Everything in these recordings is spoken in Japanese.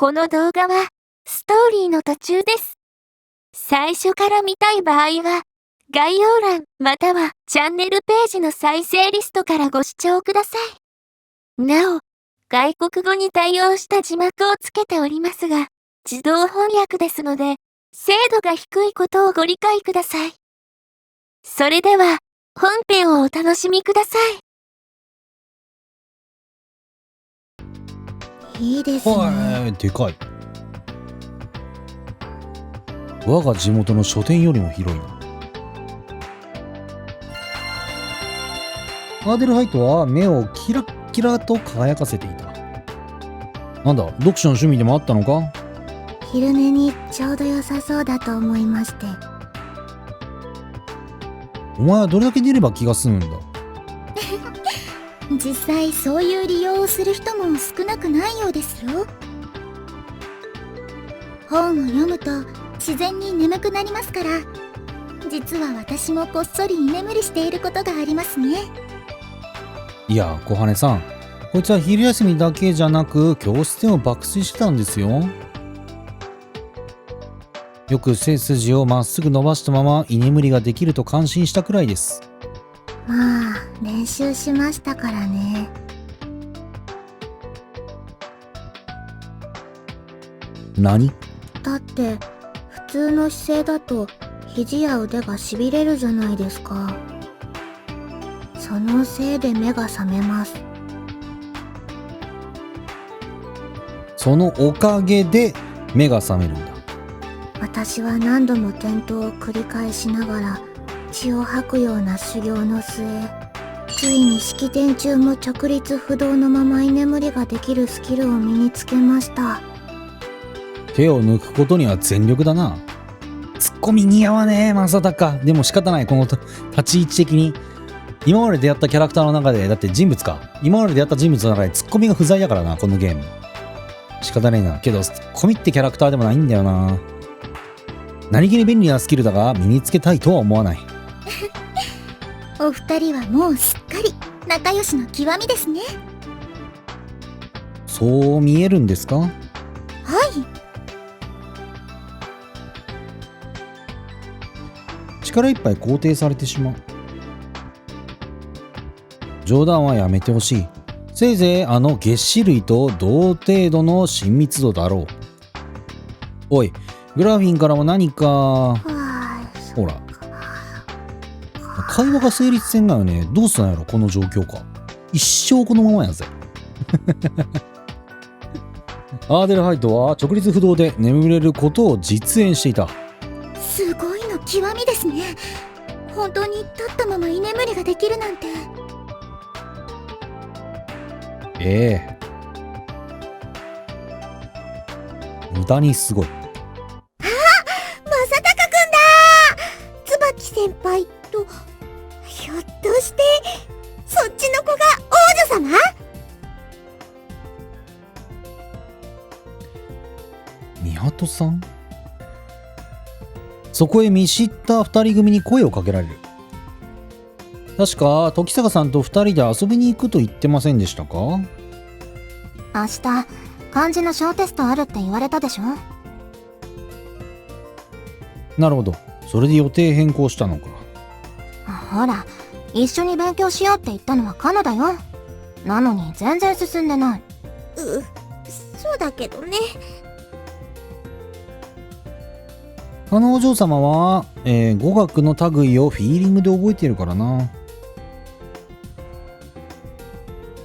この動画はストーリーの途中です。最初から見たい場合は概要欄またはチャンネルページの再生リストからご視聴ください。なお、外国語に対応した字幕をつけておりますが、自動翻訳ですので、精度が低いことをご理解ください。それでは、本編をお楽しみください。いいですね。でかい。我が地元の書店よりも広いな。アーデルハイトは目をキラッキラと輝かせていた。なんだ、読書の趣味でもあったのか？昼寝にちょうど良さそうだと思いまして。お前はどれだけ寝れば気が済むんだ？実際そういう利用をする人も少なくないようですよ。本を読むと自然に眠くなりますから、実は私もこっそり居眠りしていることがありますね。いや、小羽さん、こいつは昼休みだけじゃなく教室でも爆睡してたんですよ。よく背筋をまっすぐ伸ばしたまま居眠りができると感心したくらいです。まあ練習しましたからね。何？だって普通の姿勢だと肘や腕がしびれるじゃないですか。そのせいで目が覚めます。そのおかげで目が覚めるんだ。私は何度も転倒を繰り返しながら血を吐くような修行の末、ついに式典中も直立不動のまま居眠りができるスキルを身につけました。手を抜くことには全力だな。ツッコミ似合わねえ、正隆。でも仕方ない、この立ち位置的に。今まで出会ったキャラクターの中で、だって人物か。今まで出会った人物の中でツッコミが不在だからな、このゲーム。仕方ねえな。けど、ツッコミってキャラクターでもないんだよな。何気に便利なスキルだが、身につけたいとは思わない。お二人はもうすっかり仲良しの極みですね。そう見えるんですか？はい。力いっぱい肯定されてしまう。冗談はやめてほしい。せいぜいあの月歯類と同程度の親密度だろう。おい、グラフィンからも何か。ほら。会話が成立せんがよね。どうしたんやろ、この状況か。一生このままやぜ。アーデルハイトは直立不動で眠れることを実演していた。すごいの極みですね。本当に立ったまま居眠りができるなんて。ええ。無駄にすごい。正隆くんだー。椿先輩と、ひょっとしてそっちの子が王女様？宮戸さん？そこへ見知った二人組に声をかけられる。確か時坂さんと二人で遊びに行くと言ってませんでしたか？明日漢字の小テストあるって言われたでしょ。なるほど、それで予定変更したのか。ほら、一緒に勉強しようって言ったのはカナだよ。なのに全然進んでない。そうだけどね。あのお嬢様は、語学の類をフィーリングで覚えているからな。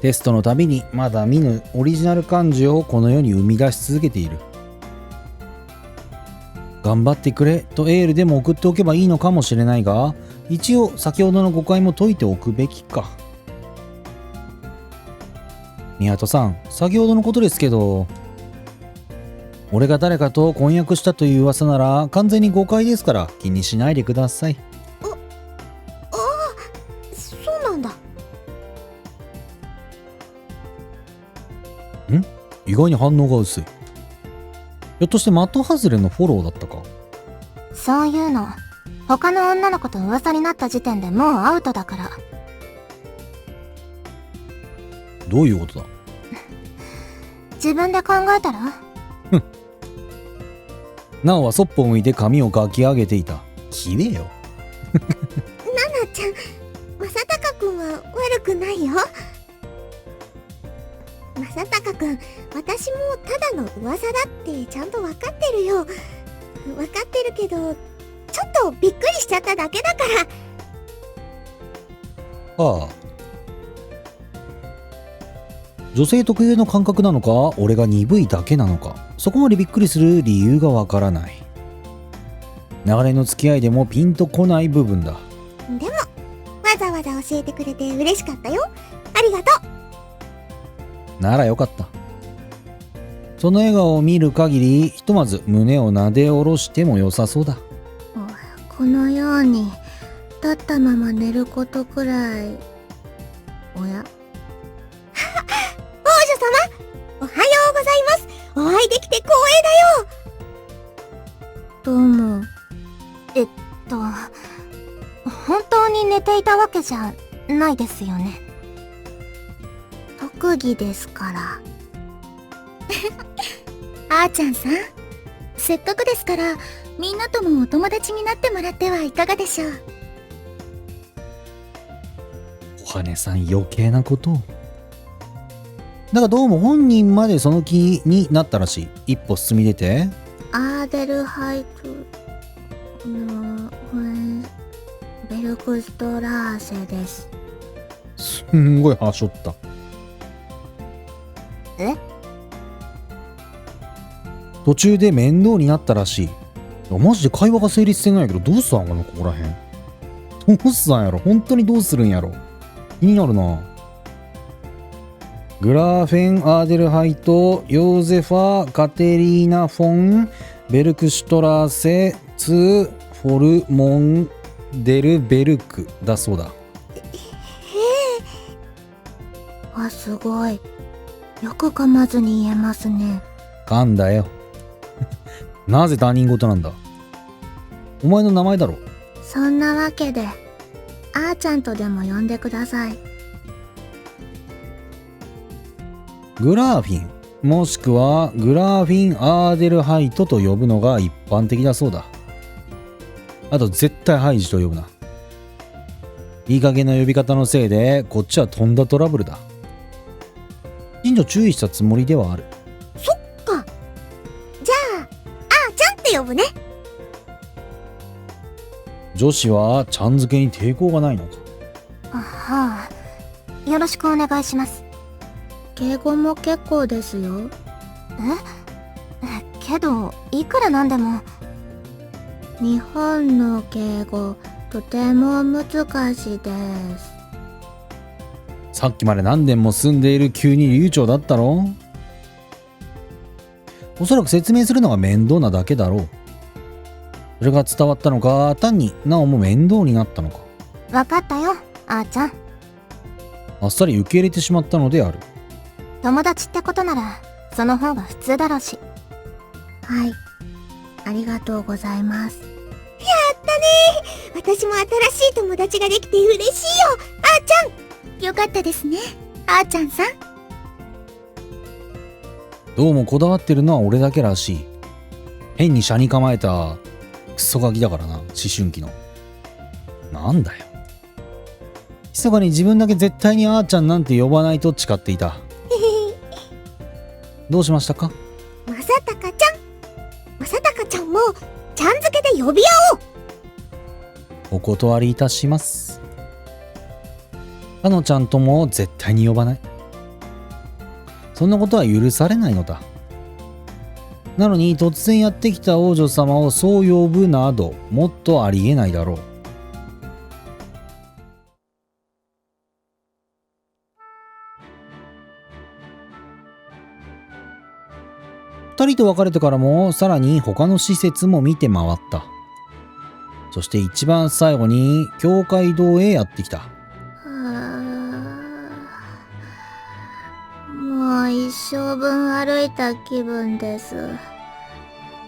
テストのたびにまだ見ぬオリジナル漢字をこの世に生み出し続けている。頑張ってくれとエールでも送っておけばいいのかもしれないが、一応先ほどの誤解も解いておくべきか。宮戸さん、先ほどのことですけど、俺が誰かと婚約したという噂なら完全に誤解ですから気にしないでください。そうなんだ。意外に反応が薄い。ひょっとして的外れのフォローだったか？そういうの他の女の子と噂になった時点でもうアウトだから。どういうことだ？自分で考えたらなおはそっぽ向いて髪をかき上げていた。きれいよ。ナナちゃん、正隆くんは悪くないよ。正隆くん、私もただの噂だってちゃんとわかってるよ。わかってるけど、ちょっとびっくりしちゃっただけだから。ああ。女性特有の感覚なのか、俺が鈍いだけなのか、そこまでびっくりする理由がわからない。流れの付き合いでもピンとこない部分だ。でも、わざわざ教えてくれて嬉しかったよ。ありがとう。ならよかった。その笑顔を見る限り、ひとまず胸をなで下ろしても良さそうだ。このように、立ったまま寝ることくらい。おや王女様、おはようございます。お会いできて光栄だよ。どうも。本当に寝ていたわけじゃないですよね。特技ですから。あーちゃんさん、せっかくですからみんなともお友達になってもらってはいかがでしょう。お羽さん余計なことを。だがどうも本人までその気になったらしい。一歩進み出て。アーデルハイトのベルクストラーセです。すんごいはしょった。え？途中で面倒になったらしい。マジで会話が成立してないやけど、どうしたんかな、ここらへん。どうしたんやろ、本当にどうするんやろ。気になるな。グラーフェン・アーデルハイト、ヨーゼファ・カテリーナ・フォン・ベルクシュトラーセ・ツ・フォルモン・デルベルクだそうだ。あ、すごい。よく噛まずに言えますね。噛んだよ。なぜ他人事なんだ。お前の名前だろ。そんなわけで、あーちゃんとでも呼んでください。グラーフィン、もしくはグラーフィン・アーデルハイトと呼ぶのが一般的だそうだ。あと絶対ハイジと呼ぶな。いい加減な呼び方のせいでこっちはとんだトラブルだ。近所注意したつもりではある。そっか。じゃあ、あーちゃんって呼ぶね。女子はちゃん付けに抵抗がないのか。はあ、よろしくお願いします。敬語も結構ですよ。けど、いくらなんでも。日本の敬語、とても難しいです。さっきまで何年も住んでいる急に流暢だったろ。おそらく説明するのが面倒なだけだろう。それが伝わったのか、単になおも面倒になったのか。わかったよ、あーちゃん。あっさり受け入れてしまったのである。友達ってことなら、その方が普通だろうし。はい。ありがとうございます。やったねー。私も新しい友達ができて嬉しいよ、あーちゃん。よかったですね、あーちゃんさん。どうもこだわってるのは俺だけらしい。変に車に構えたクソガキだからな、思春期の。なんだよ。密かに自分だけ絶対にあーちゃんなんて呼ばないと誓っていた。どうしましたか？まさたかちゃん。まさたかちゃんもちゃん付けで呼び合おう。お断りいたします。かのちゃんとも絶対に呼ばない。そんなことは許されないのだ。なのに突然やってきた王女様をそう呼ぶなどもっとありえないだろう。二人と別れてからもさらに他の施設も見て回った。そして一番最後に教会堂へやってきた。もう一生分歩いた気分です。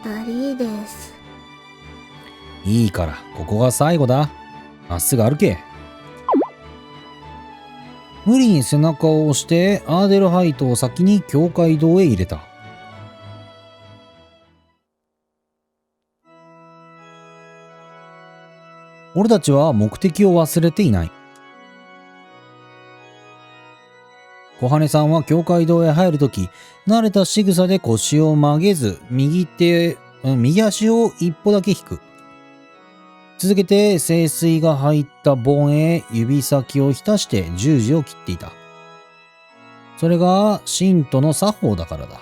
だりです。いいから、ここが最後だ。まっすぐ歩け。無理に背中を押してアーデルハイトを先に教会堂へ入れた。俺たちは目的を忘れていない。小羽さんは教会堂へ入るとき、慣れた仕草で腰を曲げず、右足を一歩だけ引く。続けて聖水が入った盆へ指先を浸して十字を切っていた。それが信徒の作法だからだ。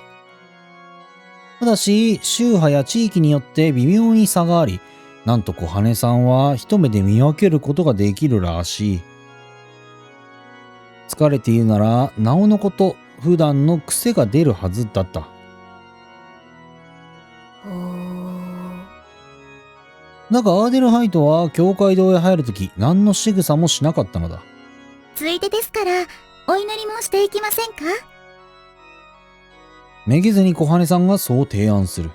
ただし、宗派や地域によって微妙に差があり、なんと小羽さんは一目で見分けることができるらしい。疲れているなら、なおのこと、普段の癖が出るはずだった。だがアーデルハイトは教会堂へ入るとき何の仕草もしなかったのだ。ついでですから、お祈りもしていきませんか？めげずに小羽さんがそう提案する。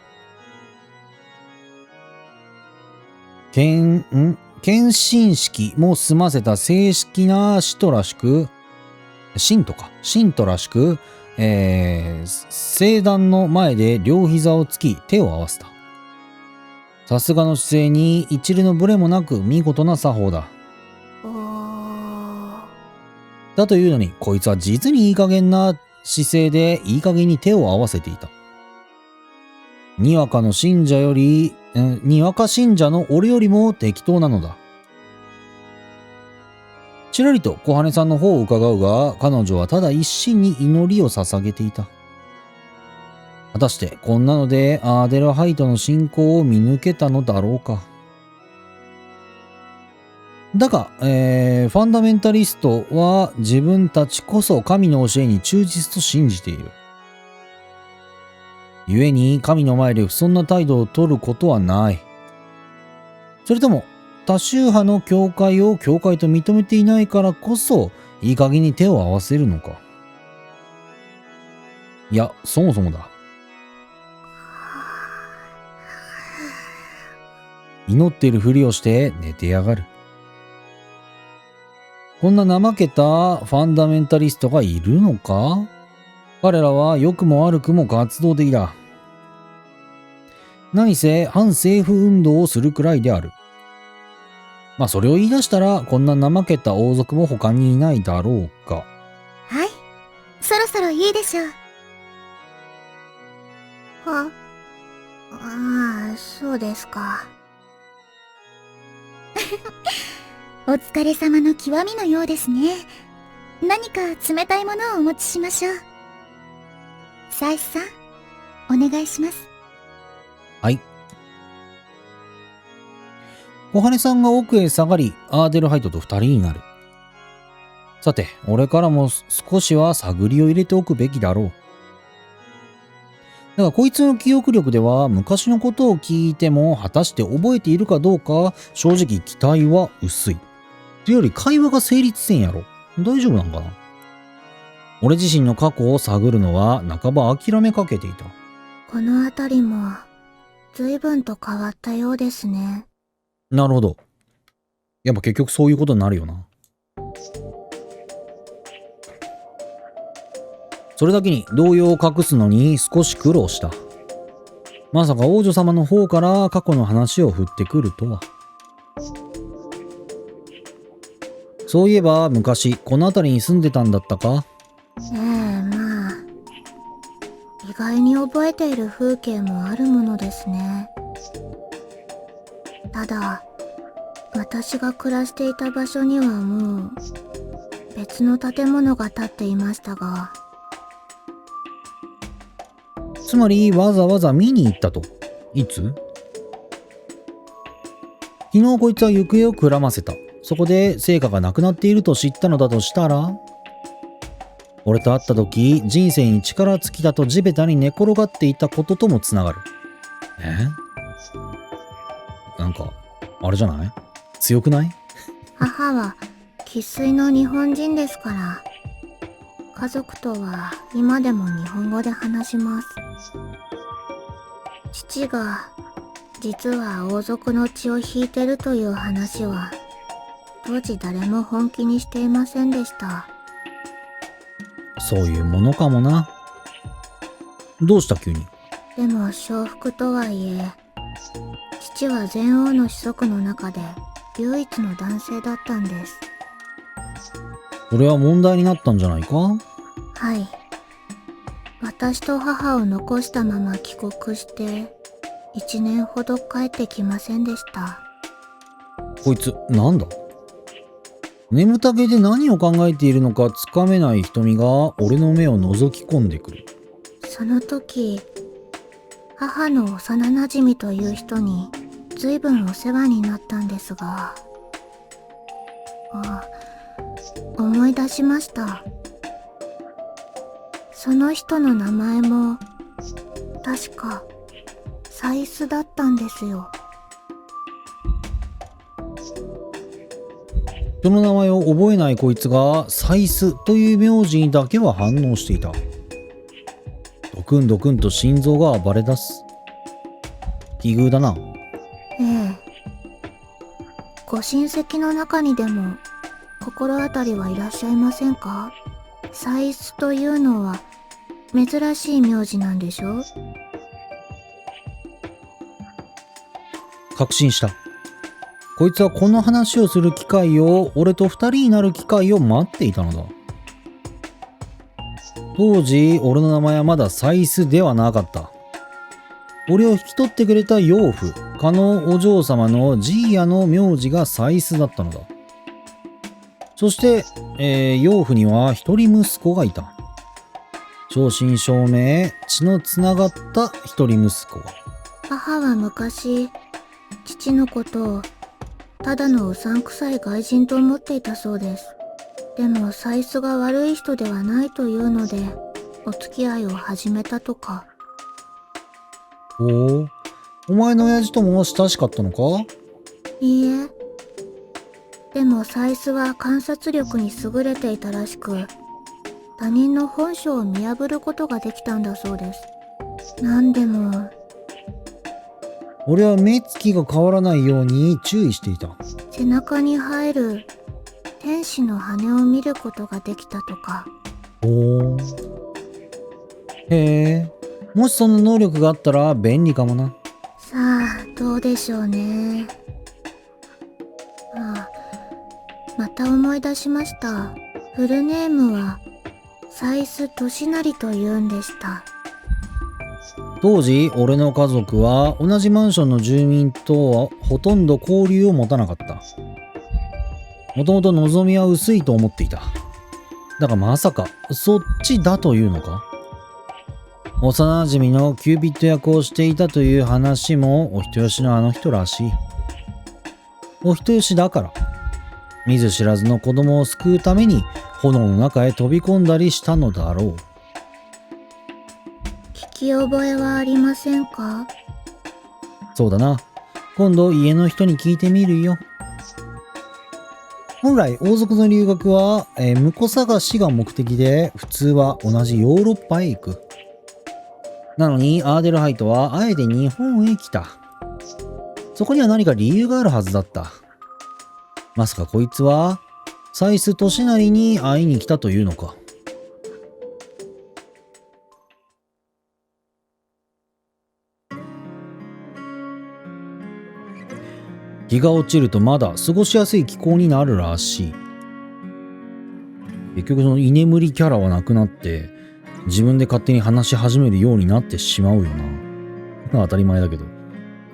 献身式も済ませた正式な信徒らしく、聖壇の前で両膝をつき手を合わせた。さすがの姿勢に一縷のブレもなく見事な作法だ。だというのに、こいつは実にいい加減な姿勢でいい加減に手を合わせていた。にわか信者の俺よりも適当なのだ。ちらりと小羽さんの方を伺うが、彼女はただ一心に祈りを捧げていた。果たしてこんなのでアーデルハイトの信仰を見抜けたのだろうか。だが、ファンダメンタリストは自分たちこそ神の教えに忠実と信じている。故に神の前で不遜な態度を取ることはない。それとも多宗派の教会を教会と認めていないからこそいい加減に手を合わせるのか。いや、そもそもだ。祈っているふりをして寝てやがる。こんな怠けたファンダメンタリストがいるのか？彼らは良くも悪くも活動的だ。何せ反政府運動をするくらいである。まあそれを言い出したらこんな怠けた王族も他にいないだろうか。はい、そろそろいいでしょう。そうですか。お疲れ様の極みのようですね。何か冷たいものをお持ちしましょう。サイスさん、お願いします。はい。小羽さんが奥へ下がり、アーデルハイトと二人になる。さて、俺からも少しは探りを入れておくべきだろう。だがこいつの記憶力では昔のことを聞いても果たして覚えているかどうか正直期待は薄い。というより会話が成立せんやろ。大丈夫なんかな。俺自身の過去を探るのは半ば諦めかけていた。この辺りも随分と変わったようですね。なるほど。やっぱ結局そういうことになるよな。それだけに動揺を隠すのに少し苦労した。まさか王女様の方から過去の話を振ってくるとは。そういえば昔この辺りに住んでたんだったか？まあ意外に覚えている風景もあるものですね。ただ私が暮らしていた場所にはもう別の建物が建っていましたが。つまりわざわざ見に行ったと。いつ？昨日こいつは行方をくらませた。そこで成果がなくなっていると知ったのだとしたら、俺と会った時人生に力尽きたと地べたに寝転がっていたことともつながる。なんかあれじゃない？強くない？母は生粋の日本人ですから、家族とは今でも日本語で話します。父が実は王族の血を引いてるという話は当時誰も本気にしていませんでした。そういうものかもな。どうした急に？でも承服とはいえ、父は前王の子息の中で唯一の男性だったんです。それは問題になったんじゃないか？はい。私と母を残したまま帰国して1年ほど帰ってきませんでした。こいつ、なんだ？眠たげで何を考えているのかつかめない瞳が俺の目を覗き込んでくる。その時、母の幼馴染という人に随分お世話になったんですが、思い出しました。その人の名前も確かサイスだったんですよ。その名前を覚えないこいつがサイスという名字にだけは反応していた。ドクンドクンと心臓が暴れ出す。奇遇だな。ええ。ご親戚の中にでも心当たりはいらっしゃいませんか？サイスというのは珍しい名字なんでしょ？確信した。こいつはこの話をする機会を、俺と二人になる機会を待っていたのだ。当時、俺の名前はまだサイスではなかった。俺を引き取ってくれた養父、かのお嬢様のジーヤの名字がサイスだったのだ。そして、養父には一人息子がいた。正真正銘、血のつながった一人息子が。母は昔、父のことをただのうさんくさい外人と思っていたそうです。でもサイスが悪い人ではないというので、お付き合いを始めたとか。おお、お前の親父とも親しかったのか？いいえ。でもサイスは観察力に優れていたらしく、他人の本性を見破ることができたんだそうです。なんでも、俺は目つきが変わらないように注意していた。背中に生える天使の羽を見ることができたとか。おお。へえ。もしその能力があったら便利かもな。さあ、どうでしょうね。また思い出しました。フルネームはサイス・トシナリというんでした。当時、俺の家族は同じマンションの住民とはほとんど交流を持たなかった。もともと望みは薄いと思っていた。だがまさか、そっちだというのか？幼馴染のキューピッド役をしていたという話もお人よしのあの人らしい。お人よしだから、見ず知らずの子供を救うために炎の中へ飛び込んだりしたのだろう。聞き覚えはありませんか？そうだな。今度家の人に聞いてみるよ。本来王族の留学は、婿探しが目的で、普通は同じヨーロッパへ行く。なのにアーデルハイトはあえて日本へ来た。そこには何か理由があるはずだった。まさかこいつはサイス・トシナリに会いに来たというのか。日が落ちるとまだ過ごしやすい気候になるらしい。結局その居眠りキャラはなくなって自分で勝手に話し始めるようになってしまうよな。当たり前だけど、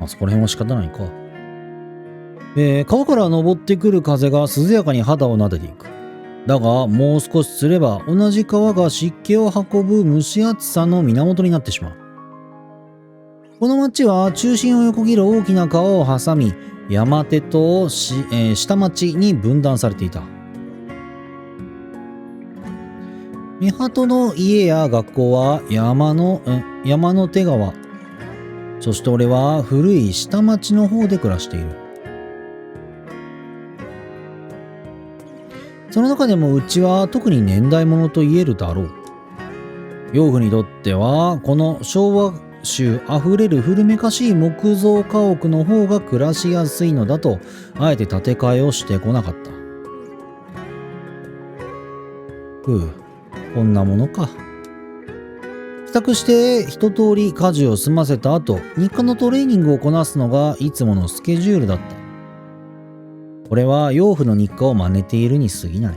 まあそこら辺は仕方ないか。川から登ってくる風が涼やかに肌を撫でていく。だがもう少しすれば同じ川が湿気を運ぶ蒸し暑さの源になってしまう。この町は中心を横切る大きな川を挟み、山手と下町に分断されていた。三鳩の家や学校は山の手川。そして俺は古い下町の方で暮らしている。その中でもうちは特に年代物と言えるだろう。養父にとってはこの昭和臭あふれる古めかしい木造家屋の方が暮らしやすいのだと、あえて建て替えをしてこなかった。こんなものか。帰宅して一通り家事を済ませた後、日課のトレーニングをこなすのがいつものスケジュールだった。これは養父の日課を真似ているに過ぎない。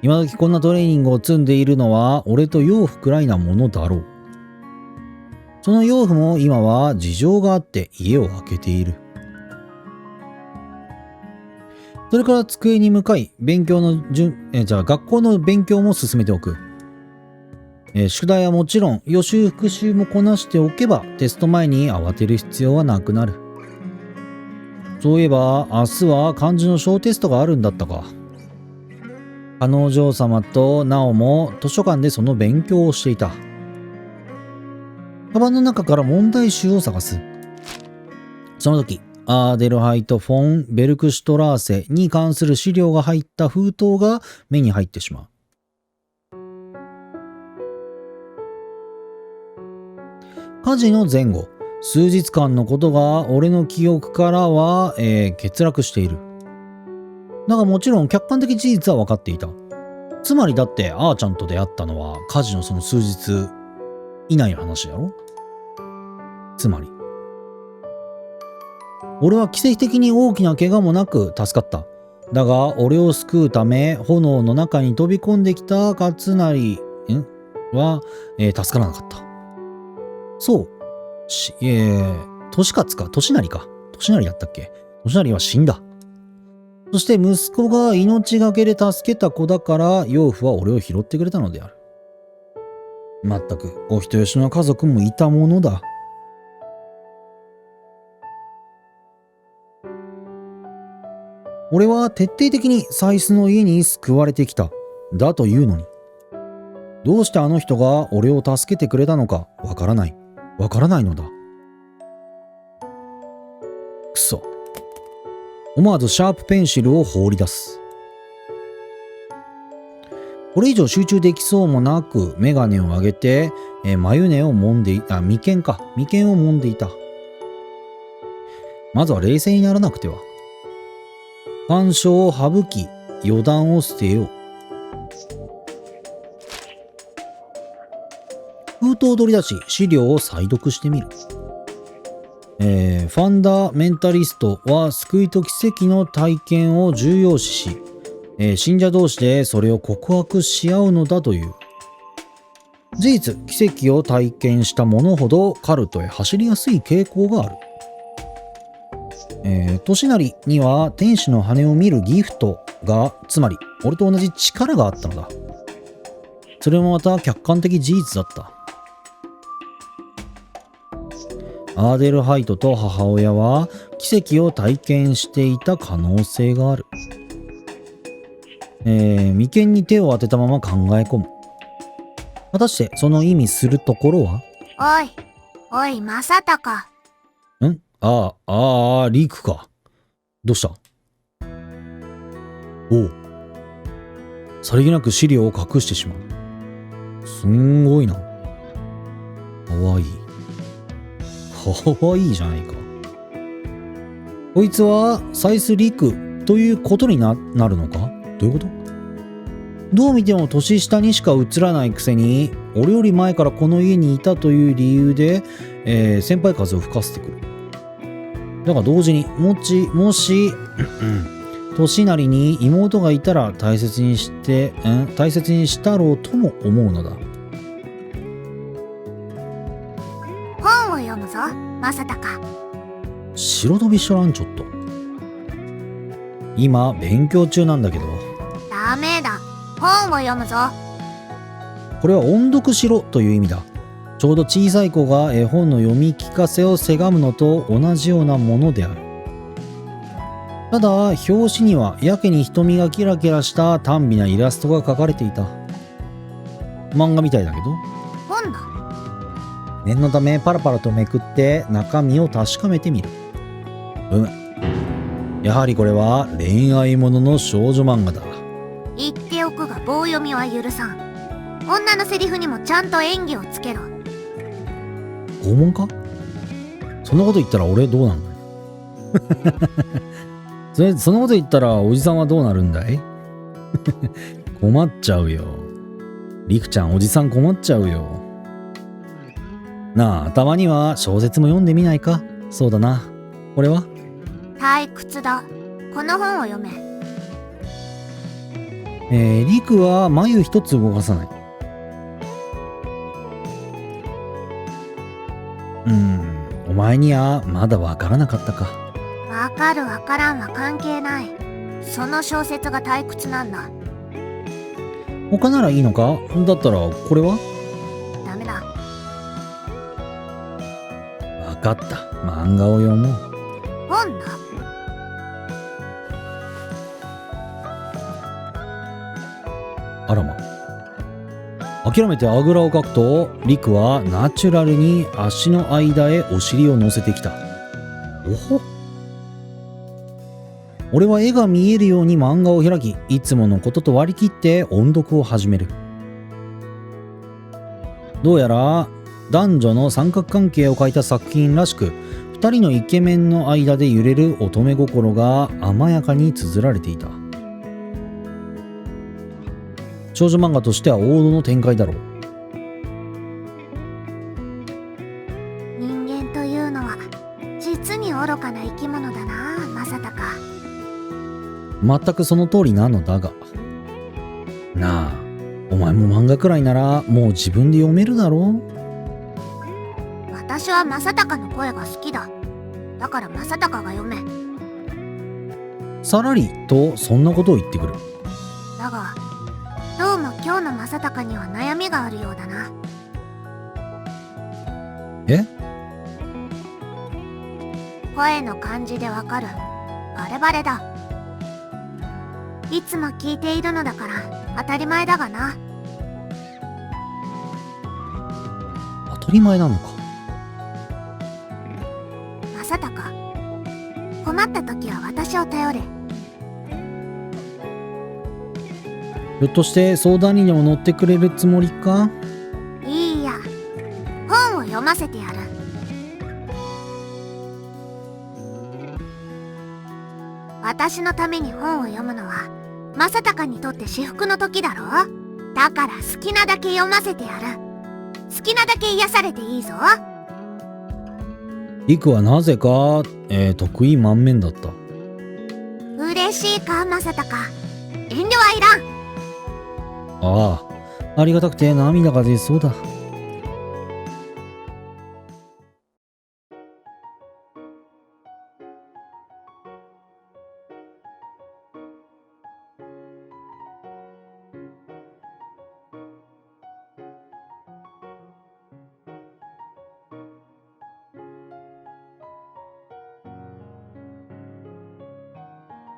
今時こんなトレーニングを積んでいるのは俺と養父くらいなものだろう。その養父も今は事情があって家を空けている。それから机に向かい、学校の勉強も進めておく。宿題はもちろん予習復習もこなしておけばテスト前に慌てる必要はなくなる。そういえば明日は漢字の小テストがあるんだったか。彼女様とナオも図書館でその勉強をしていた。カバンの中から問題集を探す。その時、アーデルハイト・フォン・ベルクシュトラーセに関する資料が入った封筒が目に入ってしまう。火事の前後、数日間のことが俺の記憶からは、欠落している。だがもちろん客観的事実は分かっていた。つまりだってあーちゃんと出会ったのは火事のその数日以内の話やろ。つまり俺は奇跡的に大きな怪我もなく助かった。だが俺を救うため炎の中に飛び込んできた勝成は、助からなかった。そう。利勝か。利成か。利成だったっけ。利成は死んだ。そして息子が命がけで助けた子だから養父は俺を拾ってくれたのである。まったくお人よしの家族もいたものだ。俺は徹底的にサイスの家に救われてきた。だというのに。どうしてあの人が俺を助けてくれたのかわからない。わからないのだ。くそ。思わずシャープペンシルを放り出す。これ以上集中できそうもなくメガネを上げて、眉根を揉んで眉間を揉んでいた。まずは冷静にならなくては。干渉を省き予断を捨てよう。封筒を取り出し資料を再読してみる。ファンダメンタリストは救いと奇跡の体験を重要視し、信者同士でそれを告白し合うのだという。事実、奇跡を体験した者ほどカルトへ走りやすい傾向がある。利成には天使の羽を見るギフトが、つまり俺と同じ力があったのだ。それもまた客観的事実だった。アーデルハイトと母親は奇跡を体験していた可能性がある。眉間に手を当てたまま考え込む。果たしてその意味するところは。おい、正隆。リクか。どうした。おう。さりげなく資料を隠してしまう。すんごいな。かわいい。かわいいじゃないか。こいつはサイス・リクということに なるのか。どういうこと。どう見ても年下にしか映らないくせに俺より前からこの家にいたという理由で、先輩風を吹かせてくる。だが同時にもし年成に妹がいたら大切にしたろうとも思うのだ。本を読むぞ、正隆。白飛びしとらんちょっと。今勉強中なんだけど。ダメだ、本を読むぞ。これは音読しろという意味だ。ちょうど小さい子が絵本の読み聞かせをせがむのと同じようなものである。ただ表紙にはやけに瞳がキラキラした短美なイラストが描かれていた。漫画みたいだけど。本だ。念のためパラパラとめくって中身を確かめてみる。やはりこれは恋愛ものの少女漫画だ。言っておくが棒読みは許さん。女のセリフにもちゃんと演技をつけろ。拷問か。そんなこと言ったら俺どうなんだいそんなこと言ったらおじさんはどうなるんだい困っちゃうよ。りくちゃん、おじさん困っちゃうよ。なあ、たまには小説も読んでみないか。そうだな。これは退屈だ。この本を読め。リクは眉一つ動かさない。お前にはまだわからなかったか。わかるわからんは関係ない。その小説が退屈なんだ。他ならいいのか？だったらこれは？ダメだ。わかった。漫画を読もう。本だ。あらま。諦めてあぐらをかくと、リクはナチュラルに足の間へお尻を乗せてきた。おほ。俺は絵が見えるように漫画を開き、いつものことと割り切って音読を始める。どうやら男女の三角関係を描いた作品らしく、二人のイケメンの間で揺れる乙女心が甘やかに綴られていた。少女漫画としては王道の展開だろう。人間というのは実に愚かな生き物だな、正隆。全くその通りなのだが。なあ、お前も漫画くらいならもう自分で読めるだろう。私は正隆の声が好きだ。だから正隆が読め。さらりとそんなことを言ってくる。だがどうも今日の正隆には悩みがあるようだな。え？声の感じでわかる。バレバレだ。いつも聞いているのだから当たり前だがな。当たり前なのか。正隆、困った時は私を頼れ。ひょっとして相談にでも乗ってくれるつもりか？いいや、本を読ませてやる。私のために本を読むのは正隆にとって至福の時だろう。だから好きなだけ読ませてやる。好きなだけ癒されていいぞ。リクはなぜか、得意満面だった。嬉しいか、正隆。遠慮はいらん。ああ、ありがたくて涙が出そうだ。